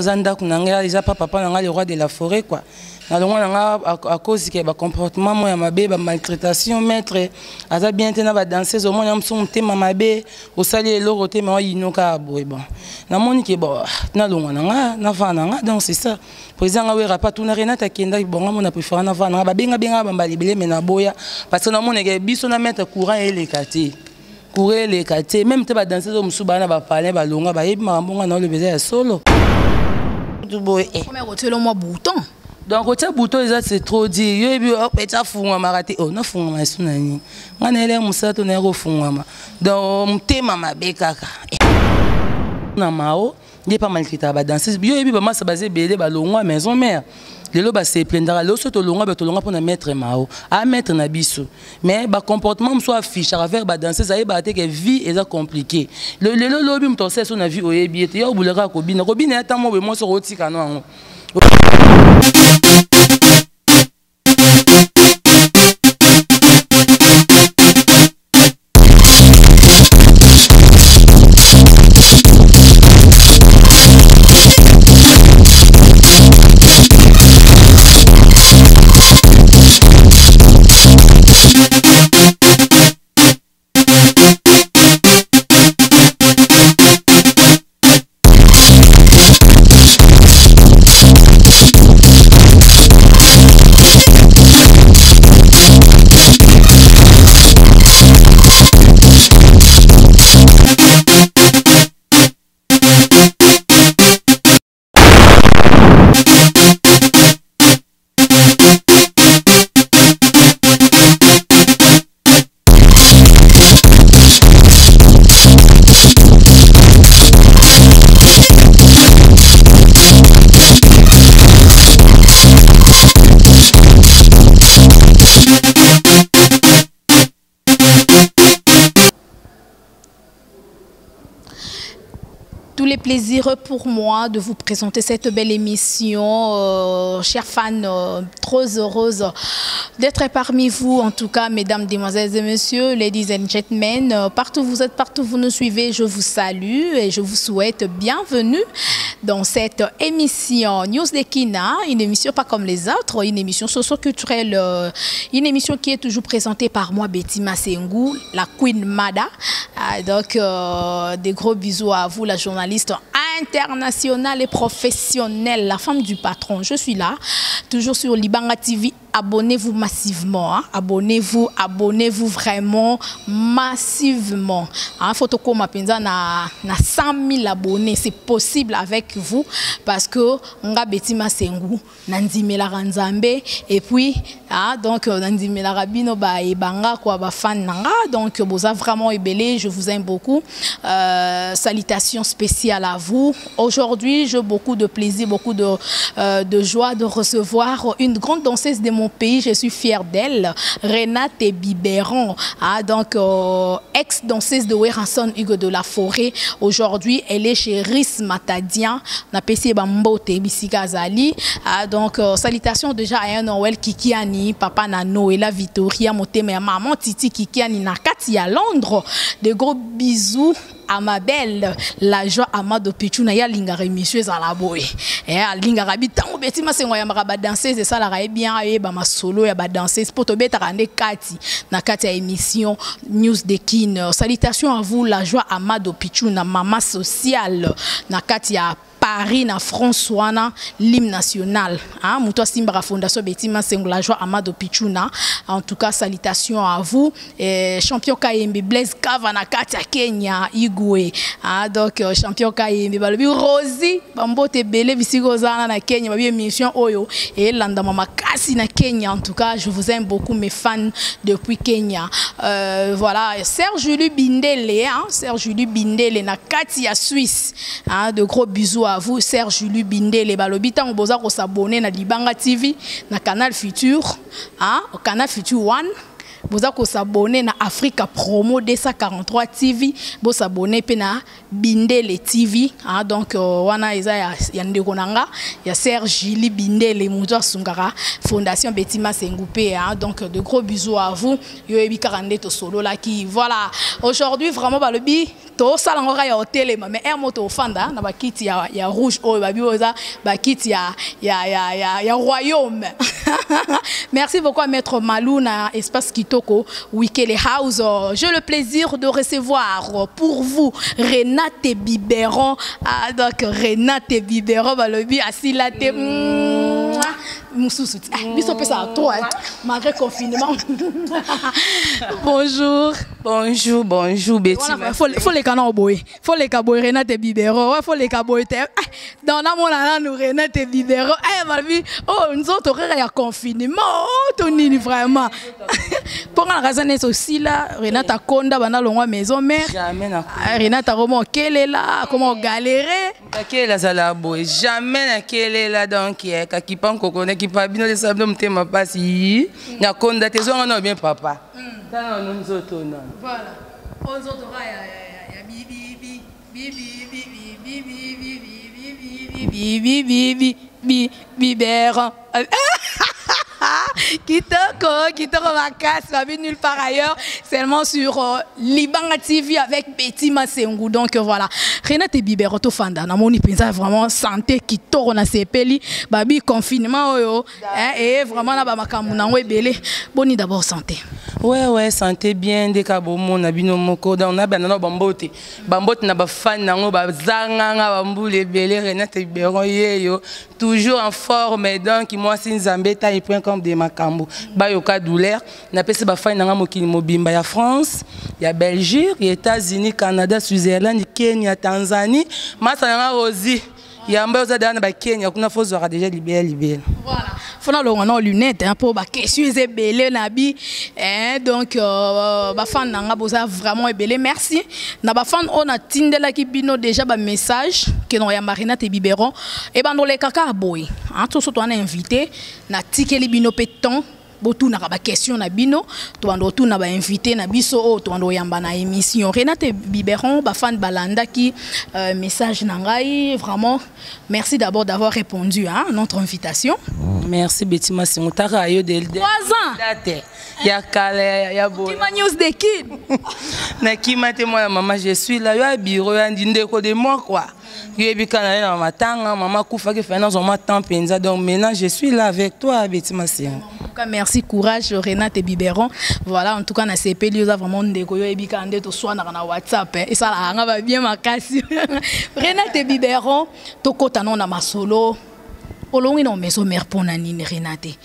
Zanda kunanga déjà papa nanga le roi de la forêt quoi. Na longa nanga à cause que ba comportement moi ya mabe ba maltraitation maître aza bien tena ba danseuse au moins amson tema mabe au sali le roté mais inoka boy bon. Na moni ke bon na longa nanga na va nanga donc c'est ça. Président nga wera pas tout na Renata kenda bon nga na préfère na va nanga ba benga ba mbalibele mais na boya parce que na moni ke biso na mettre courant et les quartiers. Courir les quartiers même te ba danseuse au musuba na ba parler ba longa ba yebi mambonga na le baiser solo. Comment retirer moi bouton? Donc retirer bouton c'est trop dit. Yo ebi opeta funga marate oh na funga masuna ni. Ngana ele musato na ro funga ma. Donc mtema mabekaka. Na mao, il pas maltraité ba danser. Yo ebi ba masa basé belé ba longwa maison mère. Lelo ba se plendra lo so to longa pour na mettre mao. A mettre na biso. Mais ba comportement soit affiché à faire ba danser ça ba te que vie est compliqué. Lelo lobi mtose so na vie oyebi ete yo bulaka ko bina. Ko bina ata mo be mo so rotika no. Plaisir pour moi de vous présenter cette belle émission, chers fans, trop heureuse d'être parmi vous, en tout cas, mesdames, demoiselles et messieurs, ladies and gentlemen, partout où vous êtes, partout où vous nous suivez, je vous salue et je vous souhaite bienvenue dans cette émission News de Kina, une émission pas comme les autres, une émission socio-culturelle, une émission qui est toujours présentée par moi, Betty Massengou, la Queen Mada. Donc, des gros bisous à vous, la journaliste internationale et professionnelle, la femme du patron. Je suis là, toujours sur Libanga TV. Abonnez-vous massivement, hein? Abonnez-vous vraiment massivement. Hein? Photoko Mapenza na 100 000 abonnés, c'est possible avec vous parce que on a Betty Massengou, Nandimela Ranzambe et puis donc Nandimela Rabino ba et banga quoi ba fan nanga donc boza vraiment ébélé, je vous aime beaucoup. Salutations spéciales à vous. Aujourd'hui, j'ai beaucoup de plaisir, beaucoup de joie de recevoir une grande danseuse de mon pays, je suis fière d'elle, Renate Biberon, donc ex-danseuse de Weranson Hugo de la Forêt. Aujourd'hui, elle est chez Riss Matadian, na PC Bambote Bisikazali. Donc salutations déjà à un Noël Kikiani, papa na Noëlla Victoria, Moteme, maman Titi Kikiani na Kati à Londres. De gros bisous à ma belle, la joie Amado Pichuna ya lingara émission à la boy. Et à lingara bi tango Betty Massengou ya maraba danseuse ça la raé bien et ba ma solo ya ba danseuse pour to beta rande Kati na Kati à émission News de Kin. Salutations à vous la joie Amado Pichuna maman sociale na Kati à Paris na François na l'hymne national hein Moutoua Simbara Fondation Betty Massengou la joie Amado Pichuna. En tout cas salutations à vous et champion Kayembe Blaise Kava na Kati à Kenya Igwe donc champion Kayembe balobi Rosie Bambote Belé bisigozana na Kenya babi émission oyo et landa mama kasi na Kenya. En tout cas je vous aime beaucoup mes fans depuis Kenya. Voilà Serge Julie Bindele Serge Julie Bindele na Kati à Suisse de gros bisous à vous Serge Julie Bindele balobi tango boza ko s'abonner na Libanga TV na Canal Futur au Canal Futur 1 boza ko s'abonner na Africa Promo 243 TV, bo s'abonner pe na Bindele TV, hein, donc wana eza ya ndeko nanga ya Serge Gili Bindele muzo sungara Fondation Betima Sengoupé, hein, donc de gros bisous à vous. Yo ebi 42 solo là qui voilà. Aujourd'hui vraiment ba lobi to sala ngora ya hotel mais air moto fanda na ba kit ya rouge o ba bioza ba kit ya royaume. Merci beaucoup à Maître Malou na espace Kitoko Wikele House. J'ai le plaisir de recevoir pour vous Renate Biberon. Ah, donc Renate Biberon ba lobi asilate Moussoussou. Biso pe ça à toi malgré confinement. Bonjour. Bonjour, bonjour Betty. Voilà, faut les canons boy. Faut les caboy Renate Biberon. Ouais, faut les caboy. Dans la monana nous Renate Biberon. Eh malvi, oh nous autres il y a confinement. Oh Tony vraiment. Pour la raison est aussi là, Renata Konda bana longwa maison mère. Jamais na. Renata Romo quelle est là, comment galérer. Quelle est la boy. Jamais na quelle est là donc qui pan kokone qui pas bien les sables me ma passe yi. Na Konda tes on a bien papa. Dans nous autres non. Voilà. On autres ya bibi Biberon. Kitoko Vacasse, va venir nulle part ailleurs, seulement sur Libanga TV avec Betty Masengou. Donc voilà, Renate Biberon to fanda, na moni pensa vraiment santé kitoko na sepeli, babi confinement et vraiment na ba makambu na webele. Boni d'abord santé. Ouais santé bien de kabo mon abino moko on a banana bambote. Bambote na ba fan na ngo ba zanga nga bambule belé Renate Biberon yeyo toujours en forme donc moi si nzambeta il prend comme des makambo ba yoka douleur na pese ba fan nga mokili mobimba ya France, ya Belgique, ya États-Unis, Canada, Switzerland, Kenya, Tanzanie, masa nga Rosie. Yamba oza dana ba Kenya kuna fozo ra déjà libéré. Voilà. Fona lo ngana lunettes hein pour ba question ebele na bi donc ba fan nanga boza vraiment ebele merci. Na ba fan on a tindela ki bino déjà ba message que non ya Renate Biberon et ba no le kaka boy. Hein tout surtout on a invité na tikeli bino peton. Botou na ba question na bino to ando tout na ba invité na biso o to ando yamba na émission Renate Biberon ba fan balanda qui message nangai vraiment merci d'abord d'avoir répondu à notre invitation. Merci Betty Masengou taka yo de 3 ans date ya kale ya bo Kima News de Kid na Kima te moi maman je suis là yo bureau ya ndeko de moi quoi yo bikana na matanga maman kufa ke fait dans un temps penza donc maintenant je suis là avec toi Betty Masengou. Merci, courage Renate Biberon. Voilà, en tout cas, na CP, il y a vraiment des gens qui ont soit na WhatsApp et ça va bien ma casse. Renate Biberon, to kota non na masolo. Olongi na maison mère pour nani Renate.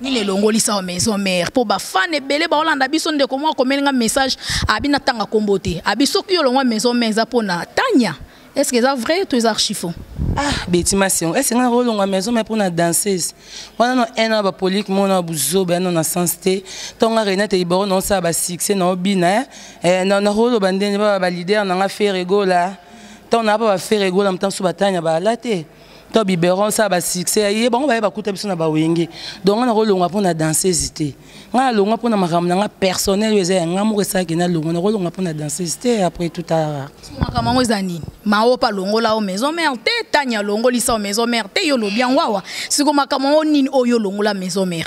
Ni le longoli sa maison mère pour ba fan ebele ba olanda biso ndeko mo ko melinga message abina tanga kombote. Abiso ki olongwa maison mère pour na Tanya. Est-ce que c'est vrai ou tu es archifaux? Ah, Betty Masengou, est-ce que on rôle en maison mais pour na danseuse. On a un ba polique mon na buzo ben na sensité. Tonga Renate Biberon non ça ba succès na obina na rôle bandene ba leader na faire ego là. Ton na pas faire ego là m'tan sou batanya ba laté. To Biberon ça ba succès ye bon ba kuta biso na ba wenge. Donc on a rôle pour na danseuse té. Nga longa pour na makamna nga personnel weze nga mo ça ki na longa rôle pour na danseuse té après tout à makamwa ezani mao pa longola o maison mère te Tanya longoli sa o maison mère te yo lo bien wawa siko makamwa nini oyo longola maison mère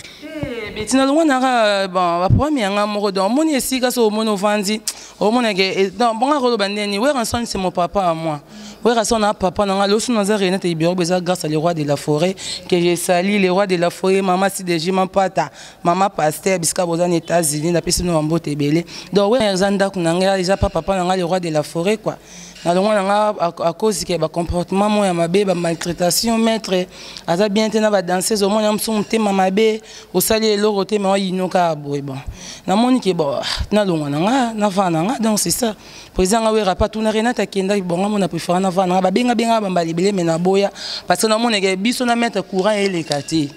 Betty na longa na bon ba premier nga mo do moni esika so mono vandi o mona ke donc bon rôle bandeni we ranson c'est mon papa à moi. Oui, raison na papa na lo suna za Renate Biberon beza grâce à les rois de la forêt que j'ai sali les rois de la forêt maman si déjà ma pata maman pasteur biska boza aux États-Unis na pesi no mbote belé donc oui zanda kunanga déjà papa na les rois de la forêt quoi. Na longa na à cause que ba comportement moi ya mabe ba maltraitation maître aza bien tena ba danseuse au moins amso mtema mabe au sali eloro te mais inoka boy bon na moni ke bon na longa na vana donc c'est ça président nga wera pas tout na Renate kenda bon nga na préférence na vana ba benga bambali belé mais na boya parce que na moni ke biso na mettre courant et les quartiers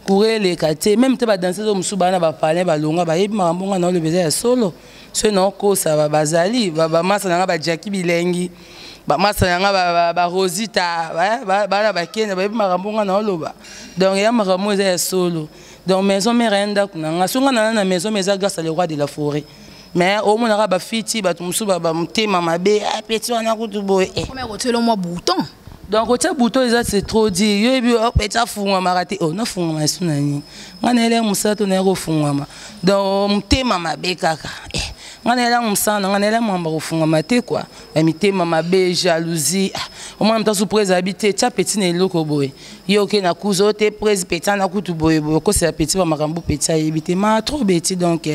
courir les quartiers même te ba danseuse au musuba na ba parler ba longa ba yebi mambonga na le besoin solo ce non ko ça va bazali ba masa na ba Jackie bilengi ba masa na ba Rosita ba na ba Kenya ba yebi mambonga na loba donc ya makambo za solo donc maison mère enda kunanga songa na maison mais grâce à le roi de la forêt mais au moins ba fiti ba tumsu ba mutema mabe a petit wana kutu boy comment retirer moi bouton donc au tia bouton c'est trop dit yo bi o petit funga marate oh na funga masuna ni ngana ele musato na ro funga ma donc mutema mabe kaka ngana ele musana ngana ele mwamba kufunga mate quoi mitema mabe jalousie au moins mta surprise habité tia petit na eloko boy yo ke na kuzo te prise petit na kutu boy ko c'est petit ba makambu petit habité ma trop bêti donc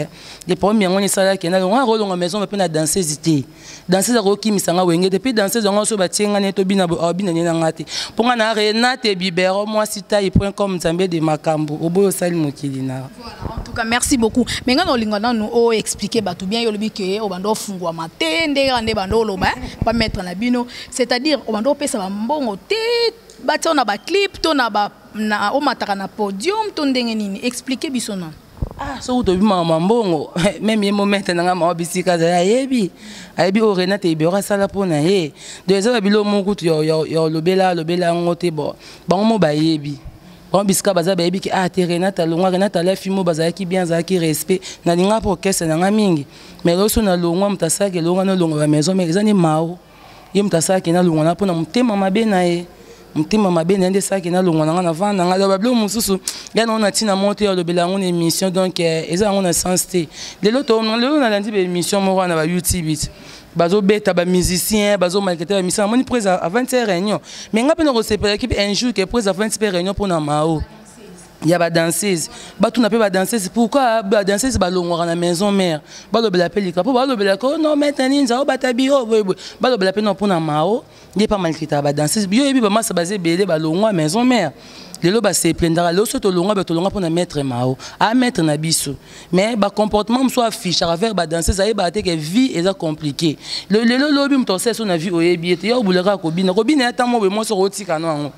les premiers ngoni sala ke na ngwa rolonga maison pe na danseuse te danseuse ro ki misanga wenge depuis danseuse ngo so batinga ne to bina bina na ngati ponga na Renate Bibero moi sita.com nzambe de makambu oboyo sali mokili na voilà en tout cas merci beaucoup mais ngana olingana nous o expliquer batu bien yo lobi ke o bando fungwa matende ande bando loba pas mettre na bino c'est-à-dire o bando pesa ba mbongo te bati on a ba clip to na ba na o mataka na podium to ndenge nini expliquer biso non ah so to bima mambongo même ye moment na ngama obisika za yebi ayebi o Renate Bibero sala pona ye de za bilo mokutu yo lobela ngote bo bango ba yebi bon bisika baza bayebi ki ah te Renate la fimo baza ki bien za ki respect na linga pour kese na ngamingi mais loso na longwa mtasake longa na longa ba maison mais ezani mao ye mtasake na longa na pona mutema mabe na ye mutema mabe na ndesake na longa na vanda nga ba blo mususu ya na tina monter le belango émission donc eza ngona sens te lelo na landi be émission mo na ba YouTube bazo beta ba musicien bazo marketer ba musicien moni prise à 20h réunion mais nga pena recevoir équipe un jour que prise à 20h réunion pour na mao il y a ba danseuse ba tout na pe ba danseuse pourquoi ba danseuse ba longwa na maison mère ba lo bela pelika po ba lo bela ko non maintenant nza o batabi o ba lo bela pe non pour na mao il pas maltraité ba danseuse bio ebi ba massa basé belé ba longwa maison mère lelo ba se plendra lo so to longa pour na mettre mao a mettre na biso mais ba comportement soit affiche à faire ba danseuse aye ba te que vie est compliqué lelo lobi mtose so na vie oyebi te yo bulaka ko bina ata mo be mo so rotika no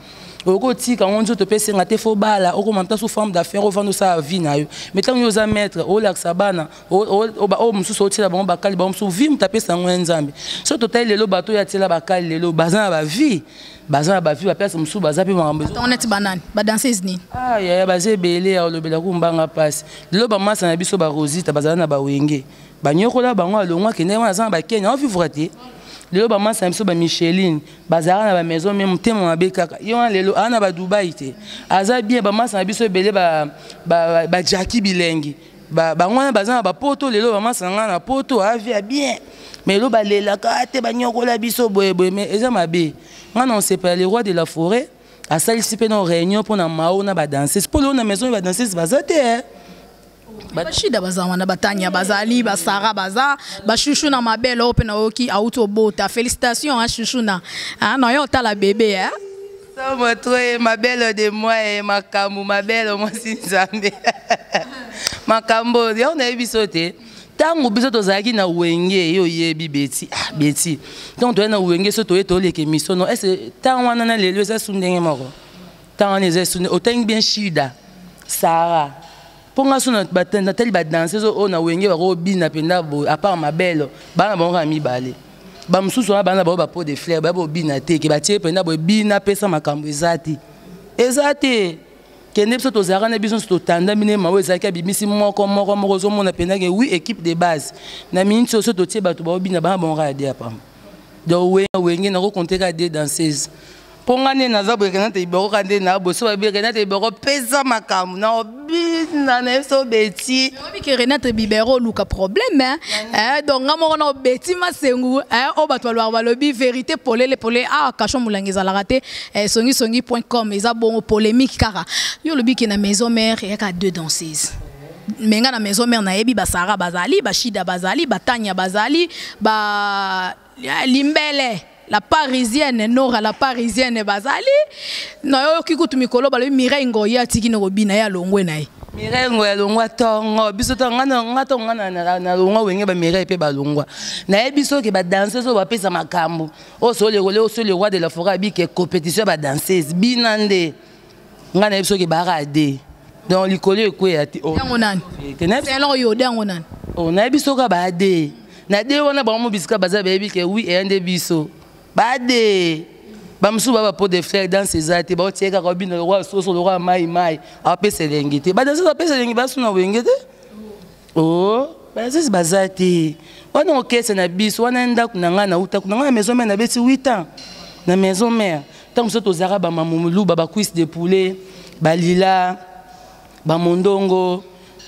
oko tika onzo to pese ngate fo bala oko manta sous forme d'affaires au vendre sa vie na yo mais tant yo za mettre o la sabana o mususu o tila ba bakali ba mususu vie mtapesa ngwenzambe so to taille lelo bato ya tila bakali lelo bazana ba vie ba pesa mususu baza pe mambe on est banane ba danseuse ni ah ya baze belé ya lobela ku mbanga passe lelo ba masa na biso ba rosita bazana na ba wenge ba nyokola bango alongwa kene wana za ba Kenya on vivre te lelo ba masa biso ba Micheline bazara na ba maison même temo mabe kaka yo lelo ana ba Dubai te aza bien ba masa biso belé ba Jackie Bilengi ba ngwana bazana ba poto lelo ba masa ngana poto avia bien mais lelo ba lela ka te ba nyokola biso boye mais eza mabe ngana on sait pas le roi de la forêt a salisi pe na réunion pour na mao na ba danseuse pour na maison ba danseuse bazate bashida baza wana batanya bazali basara baza bashushu na mabele ope na oki auto bota félicitations à chouchou na na yo tala bébé hein ça me trouve ma belle de moi et ma kamu ma belle moi sinzambe makambo yo na ebisote tango biso tozaki na wenge yo yebi beti beti donc to na wenge so to etoleke mission non est tant wana na lelo za sundenge moko tant les sunde oteng bien shida sara ponga sona batenda tel ba danser so na wenge ba ko bina penda bo à part ma belle bana bonga mi balé ba mususu bana ba ba pot de fleurs ba bo bina te ke ba tie penda bo bina pesa makambo ezati kende biso tozara na biso to tanda mine mawe ezaki bimisi moko zo mona penda ke oui équipe de base na minute so to tie bato ba bina ba bonga ade apa do wenge na ko compter ka des danseuses pongane na za Renate Bibero kande na boso ba Renate Bibero pesa makamu na obina na so beti obi ke Renate Bibero luka problème hein donc ngamo na beti masengu o bato ba lobi vérité polele ah kachon mulangiza la raté songi.com eza bon polémique kaka yo lobi ke na maison mère ya ka deux danseuses menga na maison mère na yebi basara bazali bashida bazali batanya bazali ba limbele la parisienne Nora la parisienne bazali na yo kikutu mikolo balobi Mireille Ngoya tiki no bina ya longwe na ye Mireille Ngoya longwa tongo biso tonga na longwa wenge ba Mireille pe ba longwa na ye biso ke ba danseuse ba pesa makambo o so le roi de la forêt bi ke compétition ba danseuse binande ngana biso ke ba rade donc likolo ekwe ya ti o nani c'est long yo dango nani o na biso ka ba de na de wana ba mo bisika baza ba bi ke oui et ande biso bade Bamsou baba pot de fleurs dans ses arts, ba tieka robine le roi soso le roi mai apé selengité. Ba dans ça apé selengité ba suna wengete. Oh, ba ça bazate. Wana okese na biso wana ndako na nga na uta na maison mère na beti 8 ans. Na maison mère. Tant que aux arabes ba mamulu baba cuisse de poulet, ba lila, ba mondongo,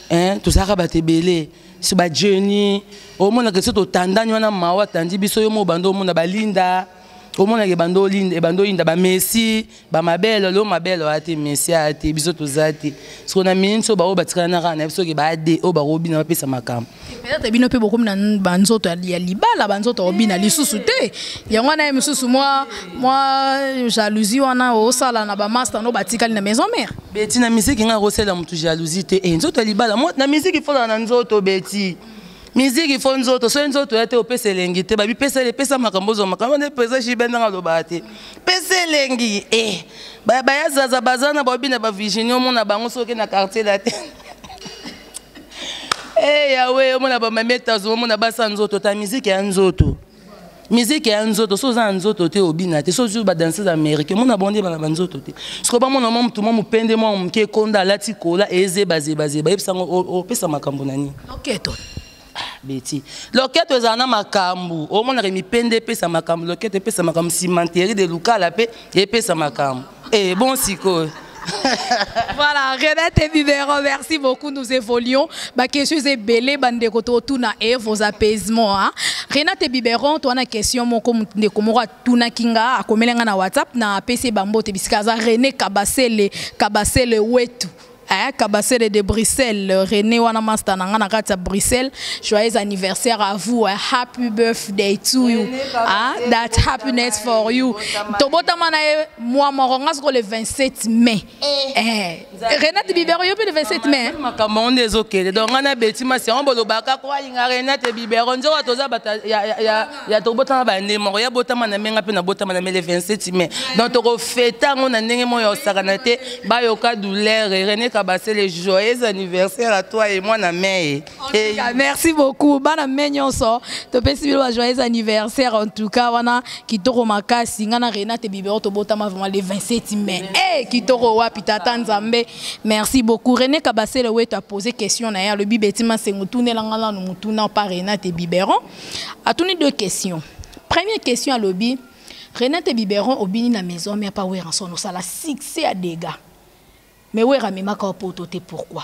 hein, tout ça ba tebele. Si ba Jenny, au monde que c'est au tandani wana mawa tandi biso yo mo bando mo na balinda. Au monde que bando linda e bando inda ba Messi ba mabelo lo mabelo ati Messi ati biso tozati so na minso ba o batikana kana biso ke ba de o ba robi na pesa makam peut-être bino pe beaucoup na banzoto ya libala banzoto obina lisusu te yango na misusu moi jalousie wana o sala na ba master no batikali na maison mère beti na musique nga rosela mutu jalousie te e nzoto libala moi na musique il faut na nzoto beti musique il faut nzoto so nzoto yate opesa lengi te babi pesa makambozo makambo ne pesa shibenda ngaloba te pesa lengi ba ya zaza bazana babi na ba Virginie omona bango soki na quartier la te yawe omona ba mameta zo omona basa nzoto ta musique ya nzoto so za nzoto te obina te so zu ba danseuse américaine mona bondi ba nzoto te sko ba mona mo mutu mo mupende mo mke konda lati kola eze baze ba yebisa ngo opesa makambo nani oketo Betty. Loquette aux ana makambu. Au moins on pende pesa makambu. Loquette pesa makambu cimenterie de Luka la paix et pesa makambu. Eh bon siko. Voilà, Renate Bibero, merci beaucoup. Nous évoluons. Ma question est belé, bande koto tuna et vos apaisements. Renate Bibero, toi na question mon comme de komora tuna kinga a komelenga na WhatsApp na PC bambo te biskaza René Kabasele wetu. Kabasele de Bruxelles, René Wanamasta Nangana Kata Bruxelles. Joyeux anniversaire à vous. Happy birthday to you. That happiness for you. Tobotamana moi morongas le 27 mai. Renate Bibero yo le 27 mai. Makamon des OK. Donc on a betima c'est on bolobaka kwa inga Renate Bibero nzo watoza bata ya tobotama ba ndemo ya botama na menga pe na botama na le 27 mai. Donc to feta ngona ndenge mo yo sakanate ba yo ka douleur René Kabasele les joyeux anniversaire à toi et moi na mère. Merci beaucoup. Bana menyonso. To pesi bilo joyeux anniversaire en tout cas wana kitoko makasi ngana Renate Bibero to botama vraiment le 27 mai. Kitoko wapi tata Nzambe. Merci beaucoup. René Kabasele we tu as posé question na ya le bibetima sengutune langala no mutuna par Renate Bibero. A tuni deux questions. Première question à lobby. Renate Bibero obini na maison mais pas we rançon ça la succès à dégâts. Mais où est Ramimaka au pototé pourquoi?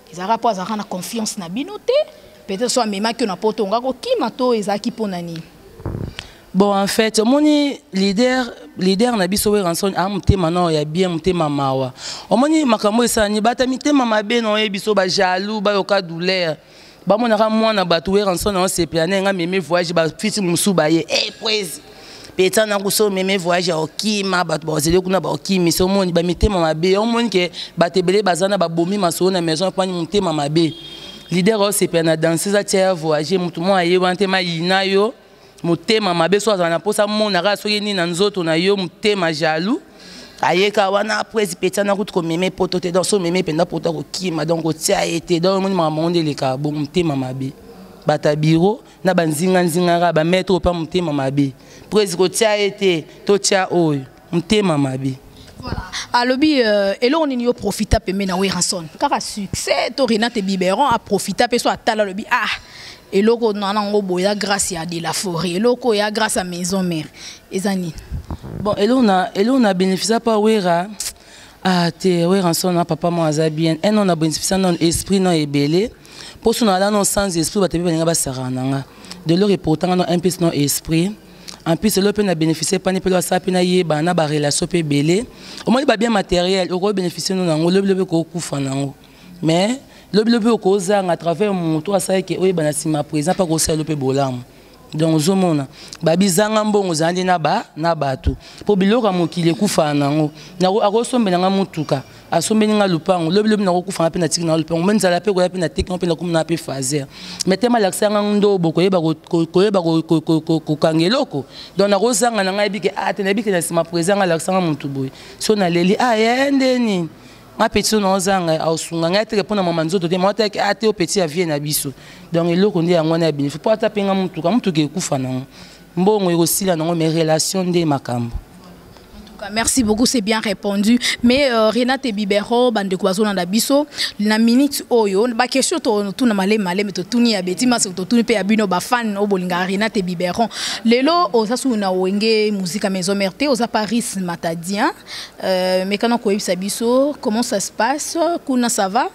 Ils ont rapport à la confiance na binoté. Peut-être soit Mima qui n'a pas ton gars qui mato ezaki ponani. Bon en fait mon leader na biso we ranson amte maintenant ya bien mte mamawa. Omoni makambo esani bata mite mama be no e biso ba jaloux ba yoka douleur. Ba monaka mwana batu we ranson na se planer nga meme voyage ba fiti musu ba ye praise. Pétan na kuso meme voyage au kima bat bazeli kuna ba kimi so moni ba mitema mabe on moni ke batebele bazana ba bomi maso na maison pani mutema mabe leader o se pena danseuse tia voyager mutu mo aye wante ma yina yo mutema mabe so azana posa mona ka so yeni na nzoto na yo mutema jaloux ayeka wana après pétan na kutu meme poto te donc so meme penda poto ko kima donc tia été donc moni ma monde le ka bo mutema mabe bata biro na banzinga nzinga ba mettre pa mutema mabe presque tia été to tia oyo mutema mabe. Voilà. Alobi et là on y profita pe mena we ranson car succès to Renate Bibero a profita pe so atala lobi et loko nana ngo boya grâce à de la forêt et loko ya grâce à maison mère ezani bon et là on a bénéficié pas wera te we ranson na papa mo azabien et on a bénéficié non esprit non ebelé pour son là non sans esprit ba te be nga ba sarananga de leur pourtant non un peu non esprit. En plus, le pen a bénéficié pas n'importe quoi pena yeba na ba relation pe belé. Au moins ba bien matériel, au bénéficier nous nango le ko kufa nango. Mais le ko za à travers mon toi ça que oyeba na sima présent pas ko sel pe bolam. Donc zomona ba bizanga mbongo zandi na batu. Po biloko mokile kufa nango. Na akosombe nga mutuka. Asombe nga lupango le na kufa pe na tiki na lupango. Menza la pe ko pe na tiki pe na kumna pe fazer. Mettez-moi l'accent ndo boko yeba ko kangeloko. Donc na rozanga na ngai bike na bike na sima présent l'accent muntu boy. So na leli yendeni. Ma petit no zanga ausunga ngai te répondre maman nzoto te mota ke au petit a vie na biso. Donc eloko ndi yango na bénéfice. Po ata penga muntu ke kufa nango. Mbongo ekosila nango mes relations nde makambo. Merci beaucoup, c'est bien répondu. Mais Renate Bibero, bande kwazo na biso, na minute oyo, ba question to na malé mais to tuni abeti mas to tuni pe abino ba fan o bolinga Renate Bibero. Lelo osasu na wenge musique maison merte osa Paris Matadien. Mais quand on ko yebisa biso, comment ça se passe? Kuna ça va?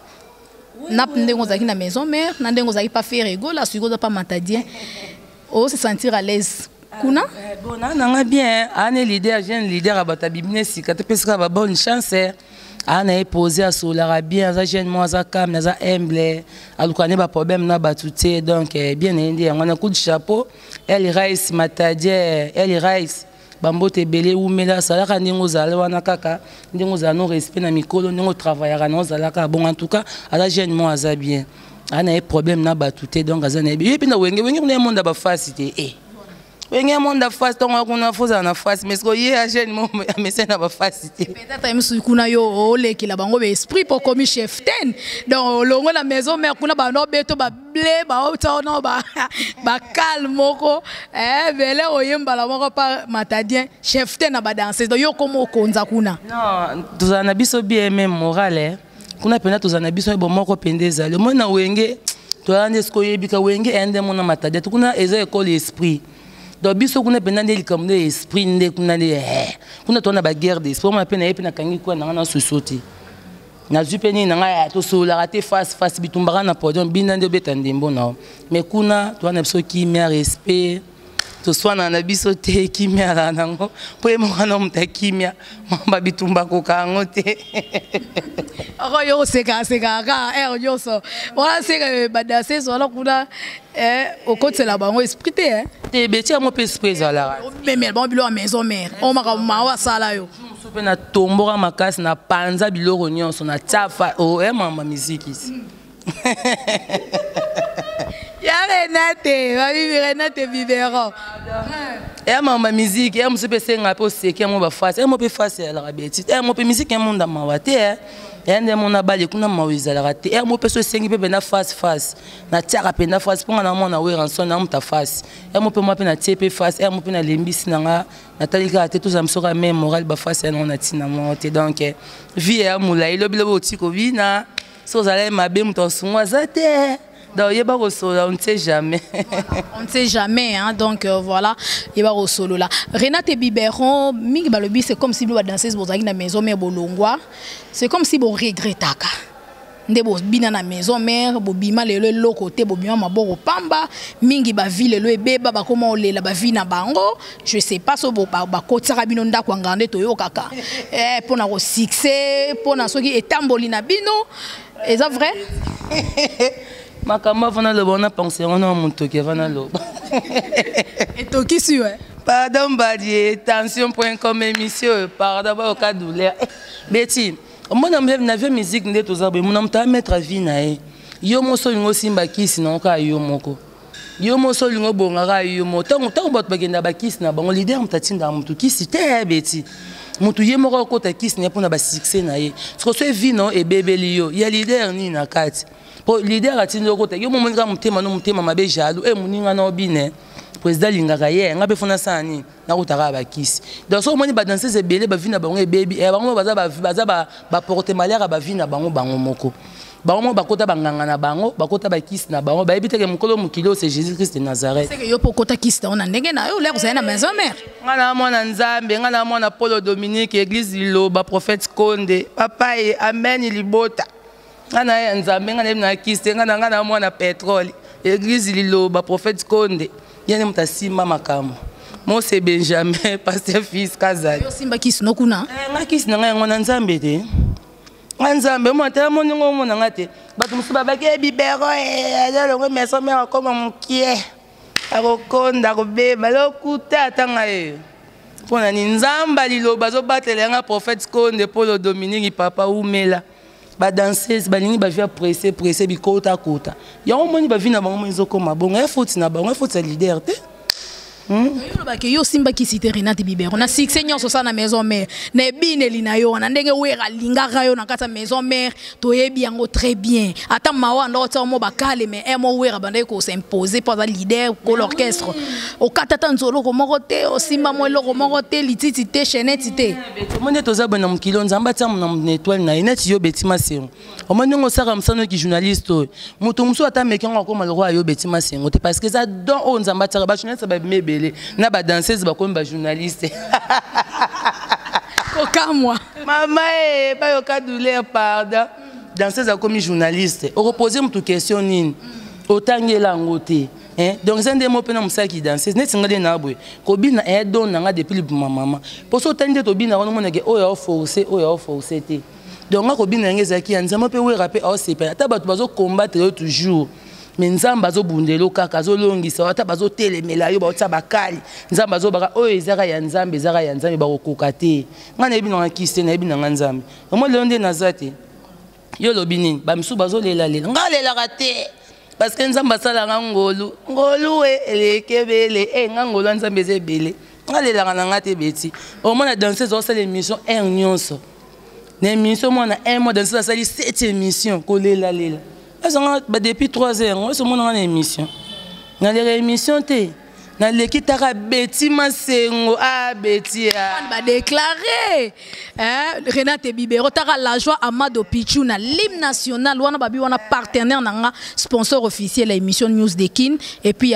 Nap ndengo zaki na maison mère, na ndengo zaki pas faire ego la sugo pas Matadien. Oh se sentir à l'aise. Kuna bon nanga bien ane leader jeune leader abata bibine sika te pesika ba bonne chance ana poser à solara bien za jeune moi za cam za humble alukane ba problème na batute donc bien indi on a coup de chapeau elle Rice Matadie elle Rice bambote belé ou mela salaka ndingo zala wana kaka ndingo za no respect na mikolo ndingo travailler na zalaka bon en tout cas ala jeune moi za bien ana problème na batute donc azana et puis na wenge na monde ba facilité Wenye monde face donc on foza na face mais ko ye jeune mo mais na ba facilité peut-être même kuna yo ole ki la bango be esprit pour comme chef ten donc longo la maison mère kuna ba no beto ba blé ba ota no ba calme moko vele oyemba la moko pa Matadien chef ten na ba danser donc yo comme okonza kuna non tuzana biso bien même moral kuna pena tuzana biso bo moko pendeza le mona wenge to ande sko yebika wenge ende mona Matadien kuna eza école esprit. Donc, biso kuna pena ndeli comme de esprit nde kuna de kuna tona ba guerre d'esprit ma pena epena kangi kwa na société na zupeni na nga to sola raté face bitumbara na podium binda nde beta ndembo na mais kuna to na biso ki me respect to swana na biso te ki me ala nango po mo kana mta kimia mamba bitumba ko kango te yo seka ka yo so wala seka badase so la kuna au côté la bango esprit te beti mo pe esprit zala mais bon bilo à maison mère on ma wa sala yo soupe na tombora makasi na panza biloko nyonso na tsafa o mama musique ici ya Renate Bibero mama musique mo soupe senga po seki mo ba face mo pe face la rabeti mo pe musique mo ndama wate ende mona bali kuna mawiza la rate mo pe so sengi pe na face na tiaka pe na face ponga na mona we ranson na mta face mo pe mo pe na tiepe face mo pe na lembisi na talika te to zamsoka même moral ba face na tina mo te donc vie ya mula ilo bilo otiko vina so zale mabe mto sungwa zate. Donc, on ne sait jamais. On ne sait jamais, hein? Donc voilà, il va au solo là. Renate Bibero, c'est comme si vous danser dans la maison mère bolongwa. C'est comme si vous regrettez. Ndebo bina na maison mère, bobima le côté bobima maboro pamba, mingi ba ville le beba ba comment le la ba vina bango, je sais pas so ba côté rabino nda kwa ngande to yo kaka. Pour na succès, pour na soki etamboli na bino. Est-ce vrai? Makamba vana le bona penser on a mon toki vana le. Et toki sur pardon badier tension.com émission pardon ba au cas douleur. Betty, moi na vie musique ndé to zabe mon amta mettre vie na e. Yo mo so lingo simba kisi na ka yo moko. Yo mo so lingo bongara yo mo tango bot bagenda ba kisi na bango leader mtatinda mutu kisi te Betty. Mutu ye moko ko ta kisi ne pona ba succès na ye. So so vie non e bebeli yo. Ya leader ni na kati. Po leader atindo ko te yo mo monika mutema no mutema mabe jalo muninga na obine. Président lingaka ye ngabe fona sani na kutaka ba kisi. Donc so moni ba danser ze belé ba vina bango e baby e bango baza ba porter malheur ba vina bango moko. Bango bakota banganga na bango bakota ba kisi na bango ba ebiteke mukolo mukilo c'est Jésus Christ de Nazareth. C'est que yo pokota kisi on ndenge na yo lero za na maison mère. Ngana mwana nzambe ngana mwana Paulo Dominique église Liloba prophète Konde papa et amen libota. Ngana ya nzambe ngana na kisi ngana mwana pétrole église Liloba prophète Konde. Yene mutasima makambo. Mo c'est Benjamin pasteur fils Kazali. Yo simba kisi no kuna. Nga kisi na nga ngona nzambe te. Nzambe mo ta mo ningo mo na ngate. Batu musuba ba ke Bibero ya lo meso me akoma mukie. Akokonda ko beba lokuta tanga e. Pona ni nzamba Liloba zo batele nga prophète Konde Paulo Dominique papa umela. Ba danseuse ba ningi ba via pressé bikota kota. Ya omoni ba vina bango ezokoma bongo e faute na bango e faute sa leader te. Yo simba ki cité Renate Bibero na succès nyonso sa na maison mère na bineli na yo na ndenge wera lingaka yo na kata maison mère to yebi yango très bien ata mawa ndo ta mo bakale mais mo wera bande ko s'imposer pour leader ko l'orchestre o kata tanzolo ko moko te o simba mo eloko moko te lititi te chenette te monde to za bana mukilo nzamba ta na étoile na ineti yo betima sengo o monde ngo saka msano ki journaliste mutu muso ata mekenga ko maloro yo betima sengo te parce que ça don o nzamba ta ba journaliste ba mebele na ba danseuse ba comme ba journaliste koka moi mama ba yo ka douleur pardon danseuse comme journaliste o reposer mutu question nini otangela ngote donc c'est un des mots que nous qui danser n'est pas na boy ko bina don nga depuis ma maman pour so tande to bina on monake o ya forcer te donc ko bina ngeza ki nzamba pe we rapper o c'est pas ta bato bazo combattre toujours mais nzamba zo bundelo kaka zo longisa ata bazo telemela yo ba otsa bakali nzamba zo baka o ezaka ya nzambe ba kokoka te ngana ebina ngakiste na ebina nzambe mo londe nazate yo lobini ba msu bazo lela ngalela kate parce que nzamba sala ngolu elekebele ngolu nzambe zebele ngalela ngana ngate beti au moins la danseuse au sala émission nyonso na émission mona mois danseuse sala 7 émission ko lela depuis 3 heures on se monte en émission na les émissions te na l'équitara Betty Masengo Betty ba déclaré Renate Bibero tara la joie Amado Pichou na l'hymne national wana babi wana partenaire nanga sponsor officiel la émission News de Kin et puis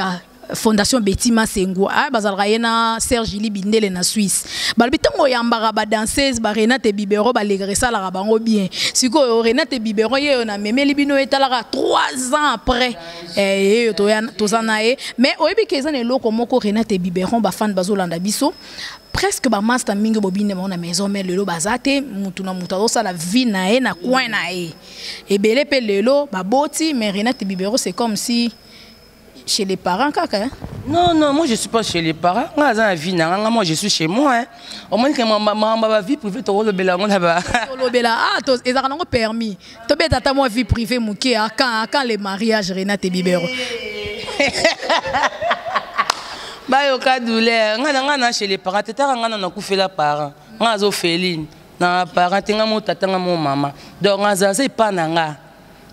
Fondation Betty Masengo bazalaka yena Serge Libindele na Suisse balbi tango yambaka ba danseuse ba Renate Bibero ba legresa la bango bien siko Renate Bibero ye na memeli bino etalaka 3 ans après to zanae mais oyebi kezana eloko moko Renate Bibero ba fan bazolanda biso presque ba master mingi bobine na maison mais lelo bazate mutu na mutu osa la vie na na coin na e belé pe lelo ba boti mais Renate Bibero c'est comme si chez les parents, caca. Non, moi je suis pas chez les parents. Moi je suis chez moi. Au moins que ma vie privée, tu as le bélangon là-bas. Le bélangon, ils ont permis. Tu as moi vie privée, mouké, quand les mariages, Renate Bibero. Bah, au cas douleur, on a chez les parents. Tu as coupé la parent. On a Ophéline. Na parent, tu as mon tata, mon maman. Donc, on a pas nanga.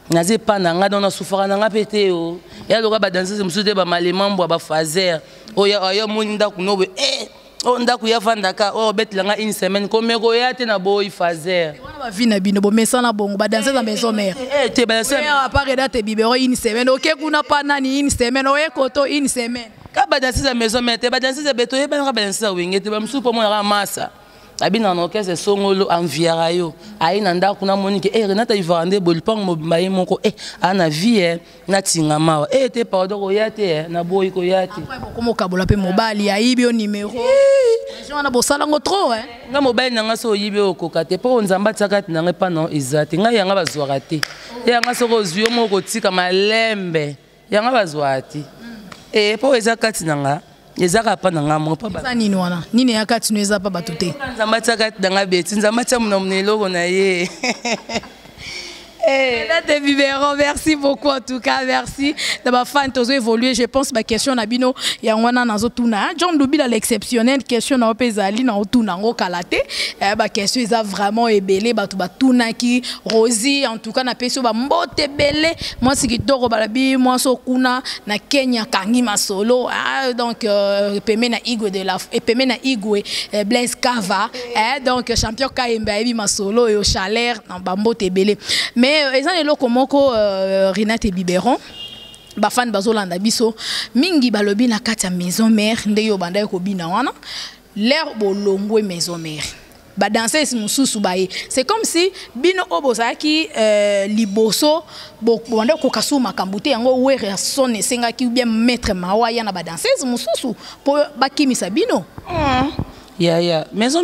Naze pas nanga dans souffrance nanga pété o ya loka ba danser musude ba malemambo ba fazer o ya muninda kunobe o ndaku ya vandaka o betlanga une semaine comme ko ya te na boy fazer wana ba vina bino bo mesana bongo ba danser dans maison mère te ba danser ya pas Renate Bibero une semaine OK kuna pa nani une semaine o ekoto une semaine ka ba danser dans maison mère te ba danser za beto ye ba nga ba danser wenge te ba musu po mo na massa abina no kese songolo enviara yo aina ndako na monike Renate ivande bolpang mobimba moko ana vie na tingama te pardon ko yate na boy ko yate après komo kabola pe mobali ayibi o numéro je na bosala ngo trop nga mobali nanga so yibi okokate po nzamba tsakati nanga pa non ezate nga yanga bazwaka te yanga soko zwi moko tika malembe yanga bazwati po ezakati nanga ezaka pa nanga mo pa ba nini wana nini yakati nweza pa batute nzamba tsakati nanga beti nzamba tsa muna muneloko na ye Renate Bibero, merci beaucoup en tout cas, merci d'avoir fait un évoluer. Je pense que la question Nabino Yangwana Nazotuna, John Dubila l'exceptionnel question na Opezali na Otuna ngo kalate. La question est vraiment ébélé, batuba tuna ki Rosie en tout cas na peso ba mbote belé. Moi c'est kitoko balabi, moi so kuna na Kenya kangi masolo. Donc pemena Igwe de la pemena Igwe Blaise Kava, donc champion Kaimba ebi masolo et au Chalère na bambote belé. Mais ils ont le komoko Renate Bibero ba fan bazolanda biso mingi balobi na kati ya maison mère ndeyo banda ko bina wana l'air bolongwe maison mère ba danser mususu baye c'est comme si bino obozaki liboso banda ko kasuma kambute yango were sonne senga ki bien maître mawaya na ba danser mususu po bakimisa bino maison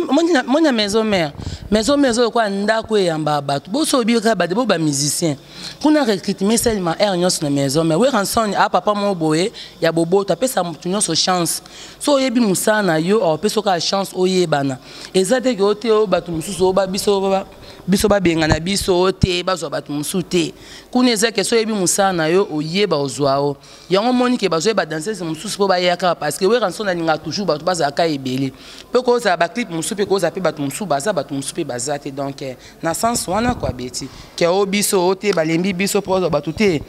maison mère maison quoi ndako yamba bato boso bika ba de ba musicien kuna recrutement seulement ernyos na maison mais we ranson a papa mo boye ya bobo to pesa mutunyo so chance so yebi musana yo o peso ka chance oyebana ezate ke ote o bato mususu ba biso ba benga na biso te bazo bato mususu te kuna ezake so yebi musana yo oyeba ozwao yango moni ke bazo ba danser mususu po ba yaka parce que we ranson na linga toujours bato baza ka ebele pe ko za ba clip mususu pe ko za pe bato mususu baza bato mususu pe bazate donc na sens wana quoi beti ke o biso ote balembi biso po bato te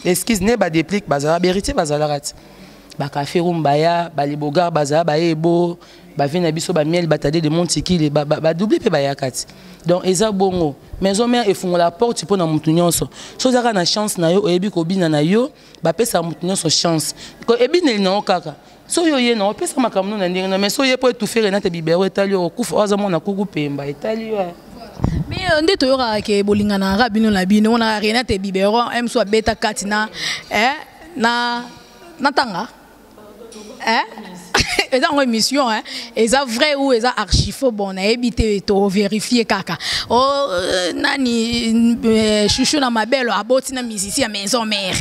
excuse ne ba déplique bazala vérité bazala rat ba café rumbaya ba libogar bazala ba ebo ba vina biso ba miel batade de montikile ba doubler pe ba yakati donc eza bongo maison mère efungo la porte pour na mutu nyonso so zaka na chance na yo oyebi ko bina na yo ba pesa mutu nyonso chance ko ebine na okaka so yo ye na pesa makamno na ndenge na mais so ye po étouffer na te bibero etali o kufa ozamo na kuku pemba etali yo. Mais on dit toujours que bolingana rabino la bino on a rien te bibero em soit beta katina na tanga et dans émission et ça vrai ou et ça archifaux bon a évité to vérifier kaka oh nani chouchou na mabelo aboti na musicien maison mère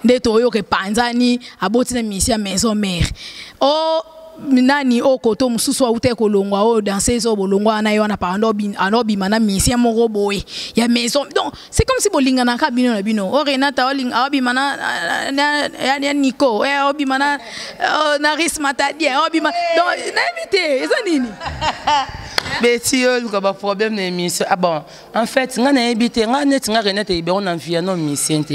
de to yo ke panzani aboti na musicien maison mère oh nani o koto mususu wa ute kolongwa o danser zo bolongwa na yo na pa anobi mana musicien moko boy ya maison donc c'est comme si bolingana ka bino na bino o Renata oling obi mana ya Nico obi mana na risma tadien obi mana donc na invité ça nini Betty yo ko ba problème na émission ah bon en fait nga na invité nga net nga Renata ibe on envie non musicien te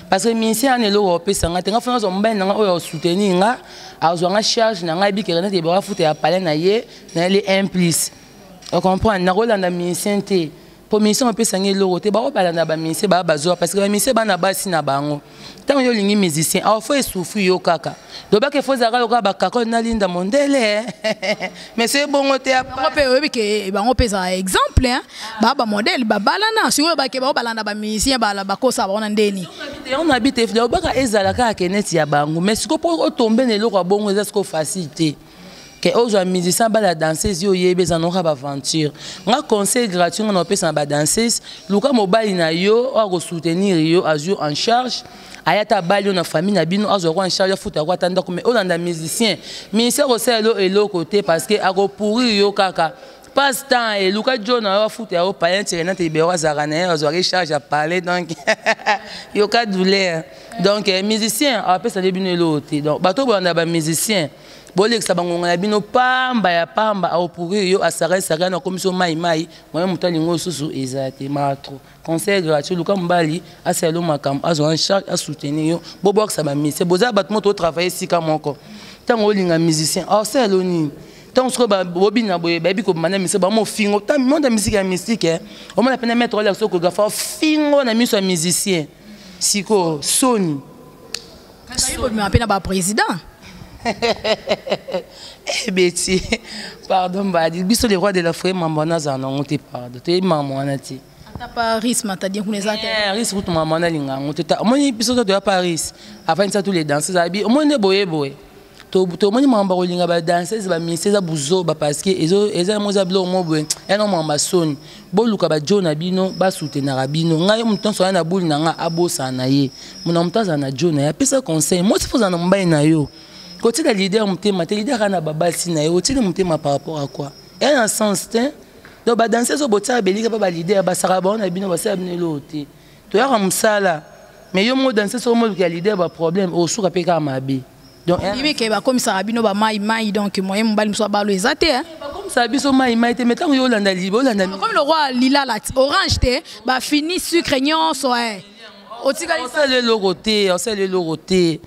parce que musicien ne lo pesa nga te nga fona zo mben nga o soutenir nga azo nga charge na nga ibi ke Renata ibe wa futa ya parler na ye na les implice on comprend na rolanda musicien te pour musicien on pesa ngelo roté ba balanda ba musicien ba bazo parce que ba musicien ba na basi na bango tant yo lingi musicien a faut souffrir yo kaka do ba ke faut zaka yo ka ba kako na linda mondele mais c'est bon oté on peut que ba on pesa exemple ba modèle ba balana si yo ba ke ba balanda ba musicien ba la ba ko sa ba on ndeni on habite do ba ka ezala ka keneti ya bango mais siko pour tomber ne lo kwa bongo est-ce que facilité que aux musiciens ba la danseuse yo yebe za no ka ba aventure nga conseil gratuit on pesa ba danseuse luka mobile na yo o soutenir yo azur en charge ayata bali na famille na bino azo en charge futa kwa tanda comme olanda musicien ministère au selo et l'autre côté parce que ago pourrir yo kaka passe temps et luka jona futa au payen tirena te bero zarana azo recharge à parler donc yo ka douleur donc musicien a pesa de bino l'autre donc bato bolanda ba musicien bolek sabango na bino pamba ya pamba au pourrir yo asara na commission mai moi mutali ngo susu ezate matro conseil gratuit luka mbali aselo makam azo en charge à soutenir yo bobo ka ba mise boza bat moto travailler sika moko tango linga musicien selo ni tant on ba bobina boye ba bi ko mana mise ba mo fingo tant monde musique ya mystique on m'a peine mettre l'accent ko gafa fingo na miso musicien siko Sony ko me apena ba président Betty, pardon, biso les rois de la forêt, maman n'a on te pardon, tu es maman nati. À Paris, t'as dit qu'on les a. Paris, route maman n'a linga, on te ta. Moi, biso de Paris, avant ça tous les danseurs habillés, au moins de boye. To moi mamba olinga ba danseuse ba miseza buzo ba parce que ezo moza blo mo boye, eno mamba son. Boluka ba Jona bino ba soutenir rabino. Ngai mutonso na buli na nga abosa na ye. Muna mutaza na Jona, ya pesa conseil. Moi, c'est faut en mbaye na yo. Côté la leader mutema te leader kana babasi na yo tili mutema par rapport à quoi et en sens te donc ba danser so botia belika ba leader ba sara ba na bino ba sa bino lote to ya musala mais yo mo danser so mo ka leader ba problème au suka pe ka mabe donc il ke ba comme ça bino ba mai donc moyen mbali mso ba lo ezate ba comme ça biso mai te mettons yo landa libo landa comme le roi lila la orange te ba fini sucre nyon so o tika le logo te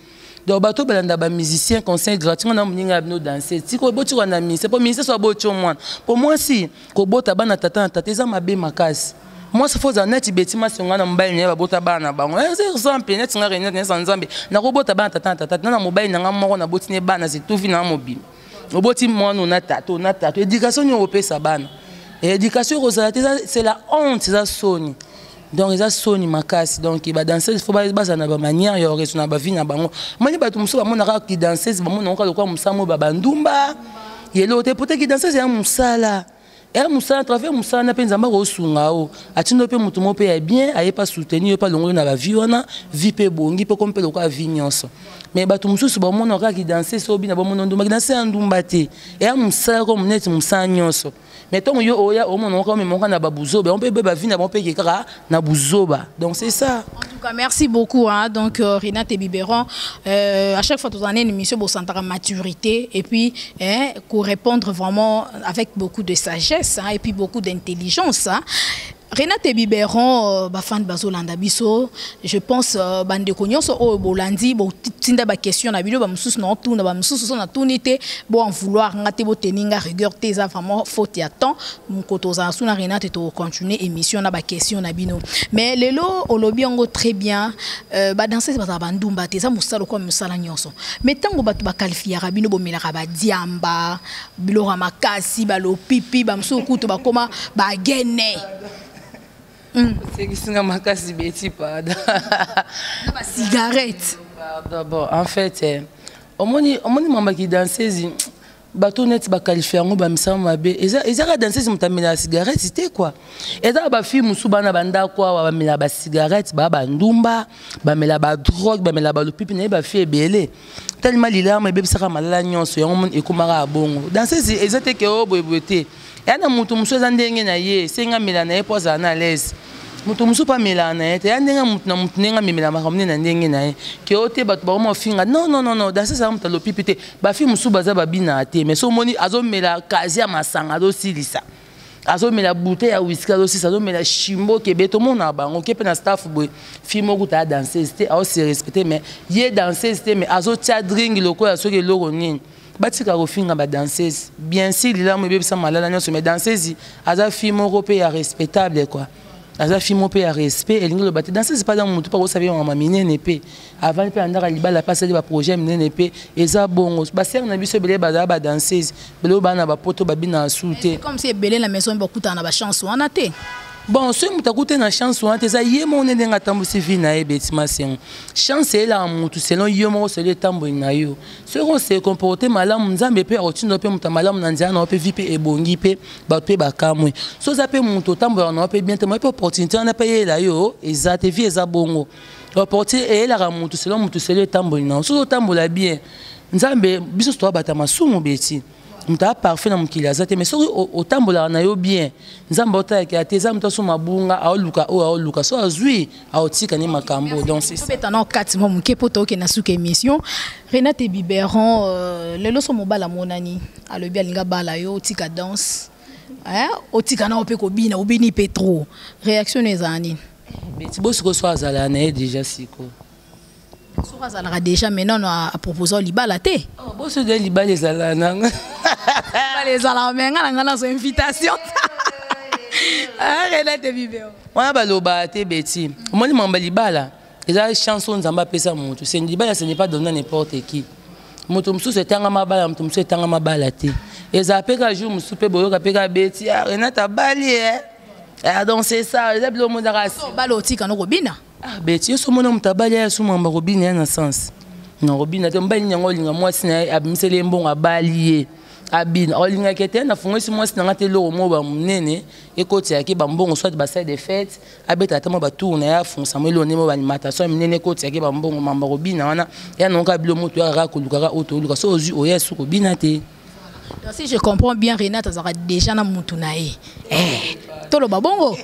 donc bato balanda ba musicien conseil gratuit on a mninga bino danser si ko boti wana ministre pour ministre so boti mwana pour moi si ko bota bana tata eza mabe makasi moi ça faut zaneti betima songa na mobile ne ba bota bana bango c'est exemple net nga renet ne sanzambe na ko bota bana tata na mobile na ngamo na boti ne bana c'est tout vina mobile o boti mwana na tato éducation ni opesa bana éducation c'est la honte ça Sony. Donc ils ont sonné ma casse donc il va danser il faut pas baser na ba manière ya reso na ba vie na bango mani ba tumso ba mona ki danser ba mona ko kwa musamo ba bandumba yelo te peut-être ki danser c'est un musala et musala travers musala na penza mba ko sunga o atindo pe mutu mo pe ya bien aye pas soutenir pas longo na ba vie wana vie pe bongi pe comme pe loko vie nyonso mais bato mususu ba mona ka ki danser so bi na ba mona ndumba ki danser ndumba te et musala ko muneti musala nyonso mais tant yo oya o mona ko me monka na ba buzoba on peut ba vie na bon pe kekara na buzoba donc c'est ça. En tout cas merci beaucoup hein. Donc Renate Biberon à chaque fois tu as une émission pour sentir maturité et puis hein, pour répondre vraiment avec beaucoup de sagesse hein, et puis beaucoup d'intelligence hein. Renate Biberon bafan bazolanda biso je pense bande konyoso o bolandi bo tinda ba question na bilo ba mususu na tuna ba mususu na tunité bo en vouloir ngate bo teninga rigueur te za vraiment faute ya temps mon kotoza suna Renate to continuer émission na ba question na bino mais lelo olobi ngo très bien ba danser ba bandumba te za musalo ko musala nyonso mais tango ba ba qualifier bino bo melaka ba diamba bilo makasi ba lo pipi ba mususu kuto ba koma ba gene. C'est qui sont makasi beti pada. La cigarette. D'abord en fait au moni mamba qui danseuse bato net ba qualifier ngo ba misama mabe ezaka danseuse mutamela la cigarette c'était quoi ezaka ba fille musu bana banda kwa ba mela ba cigarette ba ndumba ba mela ba drogue ba mela ba lopipi na ba fille belé tellement lila ma bebe saka malala nyonso yango mon ekomara bongo danseuse ezate ke o boyebote yana mutu musu ezandenge na ye senga mela na ye poza na l'aise mutu musu pa mela na ye te yandenga mutu na mutu nenga mela makamne na ndenge na ye ke ote bato ba mo finga non danseuse za mutu lopipi te ba fi musu baza babina te mais so moni azo mela kazi ya masanga do silisa azo mela bouteille ya whisky azo silisa azo mela chimbo ke beto mona bango ke pe na staff boy fi mo kuta danseuse te azo se respecter mais ye danseuse te mais azo tia drink loko ya soki loko nini batika kofinga ba danseuse bien sûr lila mo bebisa malala nyonso mais danseuse aza fi moko pe ya respectable quoi aza fi mo pe ya respect elingi lo bate danseuse pas dans mutu pa ko sabi mama minene pe avant pe andaka libala passer ba projet minene pe eza bongo ba ser na biso bele ba danseuse bele ba na ba poto ba bina soute comme si bele la maison ba kuta na ba chance wana te. Bon, ce que tu as na chance ou ante ça yemo ne denga tambo sivi na ebetima sen. Chance la mutu selon yemo se le tambo na yo. Ce qu'on se comporter malamu nzambe pe otindo pe muta malamu na nzana pe vipe ebongi pe ba pe ba kamwe. So za pe mutu tambo na pe bien te mo pe opportunité na pe la yo ezate vie eza bongo. Opportunité e la mutu selon mutu se le tambo na. So tambo la bien. Nzambe biso to bata masumu beti. Muta parfait na mukili azate mais so otambola na yo bien nzamba otaka ateza muta so mabunga aoluka so azui aotika ni makambo donc c'est ça betana 4 mois muke poto ke na suka émission Renate Biberon lelo so mobala monani alobi alinga bala yo tika danse hein otika na ope ko bina obini petro réaction ezani beti bosi ko so azala na déjà siko Soura Zalara déjà maintenant à proposer libala te. Oh, bon c'est de libala les alana. Les alana ngana so invitation. Ah Renate Biberon. Wana baloba te beti. Omoni mamba libala. Eza chanson nzamba pesa mutu. C'est libala ce n'est pas donné n'importe qui. Mutu musu se tanga mabala mutu musu tanga mabala te. Eza peka jour musu pe boyoka peka beti. Renate bali donc c'est ça. Les ablo mondara. Balo tika no robina. Ah beti yo somona mutabali ya suma mba robina na sens na robina te mbali nyango linga mwasi na abimisele mbonga baliye abina olinga kete na fungwesi mwasi na ngate lo mo ba munene ekoti yake ba mbongo soit ba side de fête abeta tamo ba tourna ya funsa mo lone mo ba animation munene ekoti yake ba mbongo mamba robina wana ya nonga bilo moto ya rakuluka oto luka so ozu oyesu robina te. Donc si je comprends bien Renate azara déjà na mutu na ye tolo babongo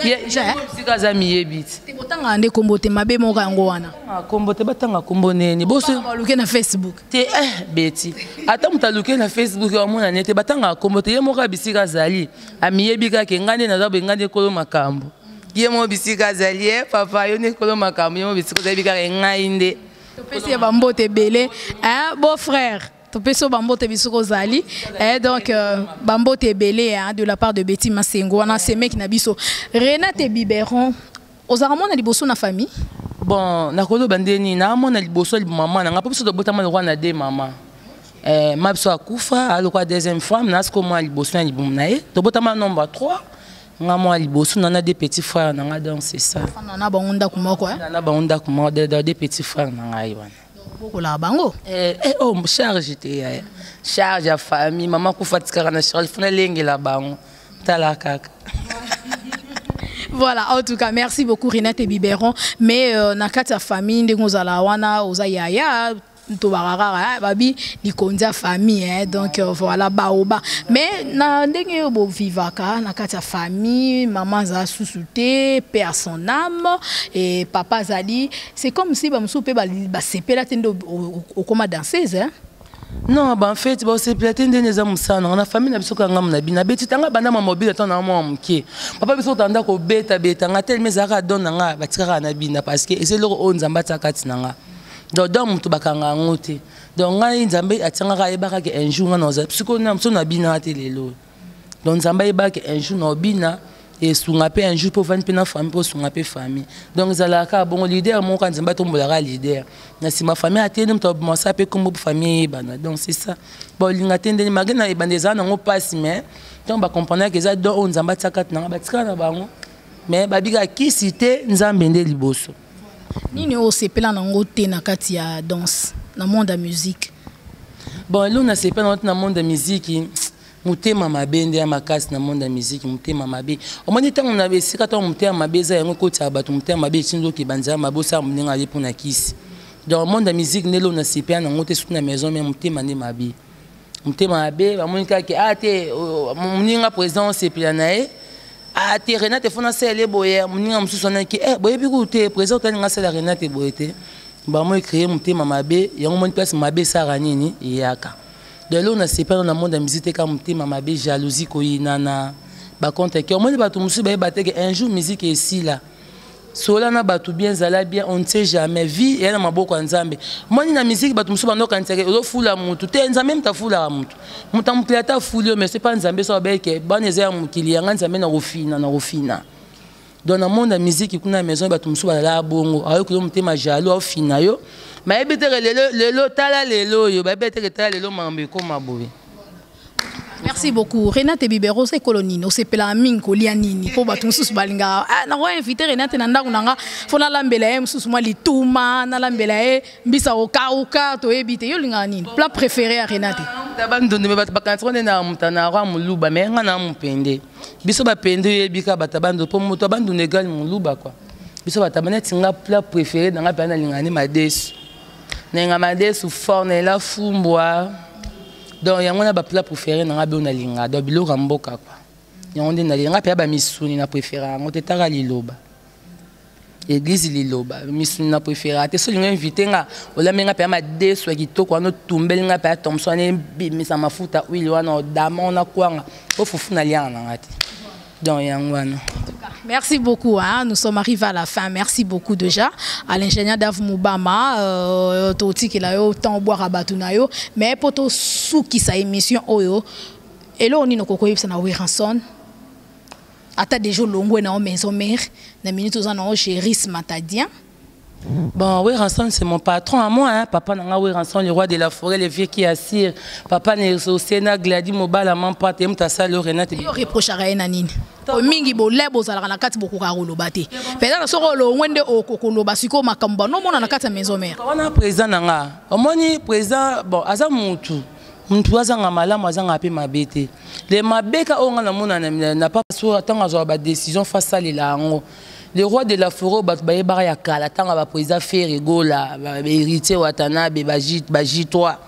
ya musika za miyebit te botanga ande kombote mabe mo kango wana kombote batanga kombo neni boso baluke na Facebook te beti ata mutaluke na Facebook wa mona nete batanga kombote ye mo ka bisika zali amiyebika ke ngande na zabo ngande kolo makambo ye mo bisika zali papa yo ne kolo makambo ye mo bisika zali bika ngainde to pesi ba mbote belé hein beau frère. Topeso Bambote Bisoko Zali et donc Bambote belé hein, de la part de Betty Masengo on a ces mecs na biso Renate Biberon ozaramona liboso na famille bon nakolo bandeni na mona liboso li maman na ngapo biso de botama le roi na de maman ma biso akufa aloko deuxième femme na sko moi liboso na libum na ye to botama nombre 3 nga moi liboso na des petits frères na nga donc c'est ça na ba onda kumoko na ba onda kumoko des petits frères na nga wana Oh, charge, charge à famille, maman qui fatigue à la charge, il faut aller là-bas. Voilà, en tout cas, merci beaucoup Renate Biberon. Mais dans la famille, nous allons Ozayaya, babi, likonza famille, donc voilà, baoba. Mais na ndenge bo vivaka, na la famille, maman za sous-souté, paix à son âme, et papa zali, c'est comme si bamsoupe ba sepe la tendo au coma danseuse, hein. Non, en fait, c'est platé des amusants. On a famille n'a pas ngam na bina beti tanga bana mobile ton na mo mki. Papa biso tanda ko beta ngatel mezaka don nga batika na bina parce que c'est leur on zamba takati nanga. Donc mutu bakanga ngote. Donc ngai nzambe atanga ka ebaka ke un jour na za psycho na mso na bina telelo. Donc nzamba ebaka un jour na bina et sunga pe un jour pour vendre pe na famille pour sunga pe famille. Donc zalaka bon leader mon quand nzamba tombola leader. Na si ma famille atende mto mo sa pe comme famille bana. Donc c'est ça. Bon linga tende magana e bandeza na ngo passe mais donc ba comprendre que ça don nzamba tsakati na batika na bango. Mais babika ki cité nzambe nde liboso. Nini o sepela na ngo te na kati ya danse na monde de musique. Bon là na sepela na monde de musique. Mutema mabende ya makasi na monde de musique mutema mabe. Au moins tant on avait sika tant mutema mabe za yango koti abatu mutema mabe chindo ki banza mabosa mninga ali pona kisi. Dans le monde de musique nelo na sepela na ngote sous na maison mais mutema ne mabe. Mutema mabe ba monika ki ate mninga président sepela nae. Ate Renate fona sele boye mninga msusu na ki boye biku te président taninga sele Renate boyete. Ba mo créer mutema mabe yango moni place mabe sara nini yaka. De là, on a séparé dans le monde de la musique comme ma jalousie, nana, contre que on un jour musique est ici là. Cela na batu bien zala bien, on ne sait jamais. Vie et na maboko nzambe. Moi ni na musique batu musu bando kantere, o fula mutu, te nzambe même ta fula mutu. Muta muklata fulio mais c'est pas nzambe so beke, baneza mukili yanga nzambe na rofina. Dans le monde de la musique, il y a une maison qui est là, bongo, avec le mutema jalo, au final. Mais il y a merci beaucoup. Renate Biberon, c'est colonine. C'est pela minko lianini. Pour battre sous balinga. Ah, n'a pas invité Renate nanda unanga. Faut na lambela sous moi les touma, na lambela mbisa oka to ebite yo linga nini. Plat préféré à Renate. Tabandone me bakantrone na mutana ra muluba mais ngana mupende. Biso ba pende bika batabando pour moto bandone gal muluba quoi. Biso batabane tinga plat préféré dans la bana lingani madesu. Nenga madesu fort na la fumbwa. Donc il y a un plat préféré dans la linga, donc bilo ramboka quoi. Il y a un linga pe ba misuni na préféré, on te tara liloba. Église liloba, misuni na préféré. Te so linga invité nga, ola menga pe ma desu kitoko no tumbel nga pe Thompson e bimisa mafuta huile wana dama na kwanga. O fufu na liana ngati. Donc yangwana. Merci beaucoup, hein. Nous sommes arrivés à la fin. Merci beaucoup déjà à l'ingénieur Dave Moubama, Toti qui a eu autant boire à Batunayo, mais pour tout sous qui sa émission oyo. Et là on est no koko yipsa na Wiranson. Ata déjà longo na maison mère, na minute aux an chéris Matadien. Bon, Wiranson, c'est mon patron à moi, hein. Papa n'a Wiranson, le roi de la forêt, le vieux qui assire. Papa n'est au Sénat, Gladi Mobala, maman, pate, m'tassa, le Renate. Il reproche à rien, Nanine. Mingi bo lebo za la kati boku ka lo bate. Peut-être soko lo wende o kokolo basiko makamba no mona na kati maison mère. On a président nanga. Omoni président bon aza mutu. Mutu azanga malamu azanga pe mabete. Les mabeka onga na mona na pas so atanga zo ba décision face à l'élango. Le roi de la forêt ba ba ya kala tanga ba président faire rigola ba héritier watanabe ba jitwa.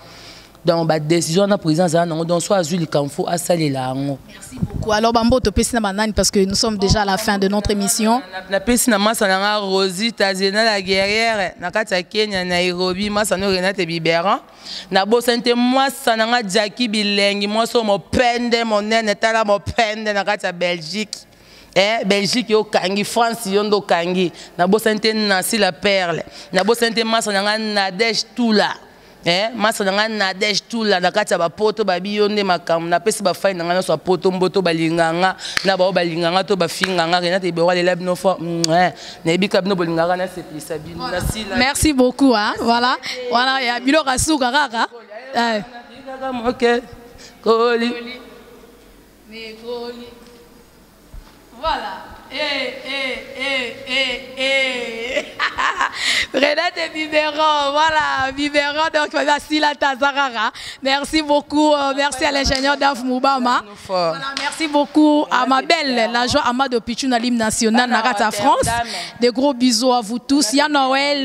Donc la décision de la présidence donc soit Azuli Kamfo à Salélango. Merci beaucoup. Alors Bambo to pesina banane parce que nous sommes déjà à la fin de notre émission. La pesina massa na Rosie Tazena la guerrière na kati Kenya Nairobi massa no Renate Biberon na bosante massa na Jackie Bilengi moi so mo pende mon nene tala mo pende na kati Belgique. Belgique yo kangi France yondo kangi na bosante Nancy la perle na bosante massa na Nadège Toula. Masa nanga Nadège Toula na kati ba poto ba biyonde makam na pesi ba fai nanga so poto mboto balinganga na ba balinganga to ba finganga Renate Biberon le lab no fo na ebika bino bolinganga na sepi sabine na sila. Merci beaucoup hein. Voilà ya bilo rasuka kaka. OK. Koli. Ne koli. Voilà. Renette et Biberon, voilà, Biberon, donc Sila Tazarara. Merci beaucoup, merci à l'ingénieur Daf Moubama. Voilà, merci beaucoup à ma belle, la joie Ama de Pichuna l'hymne national Nakata France. Des gros bisous à vous tous. Il y a Noël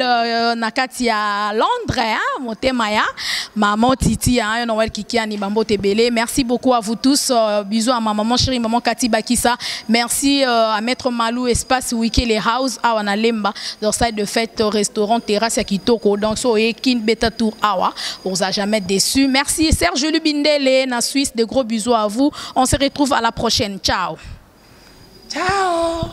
Nakati à Londres, Monte Maya, maman Titi, Noël Kiki Anibambo Tebele. Merci beaucoup à vous tous. Bisous à ma maman chérie, maman Kati Bakissa. Merci à Maître Malou, Espace Wiki, les House, à Wanalemba, leur site de fête, restaurant, terrasse à Kitoko. Donc, so Ekin Beta Tour Awa. On vous a jamais déçu. Merci Serge Lubindele, na Suisse. De gros bisous à vous. On se retrouve à la prochaine. Ciao. Ciao.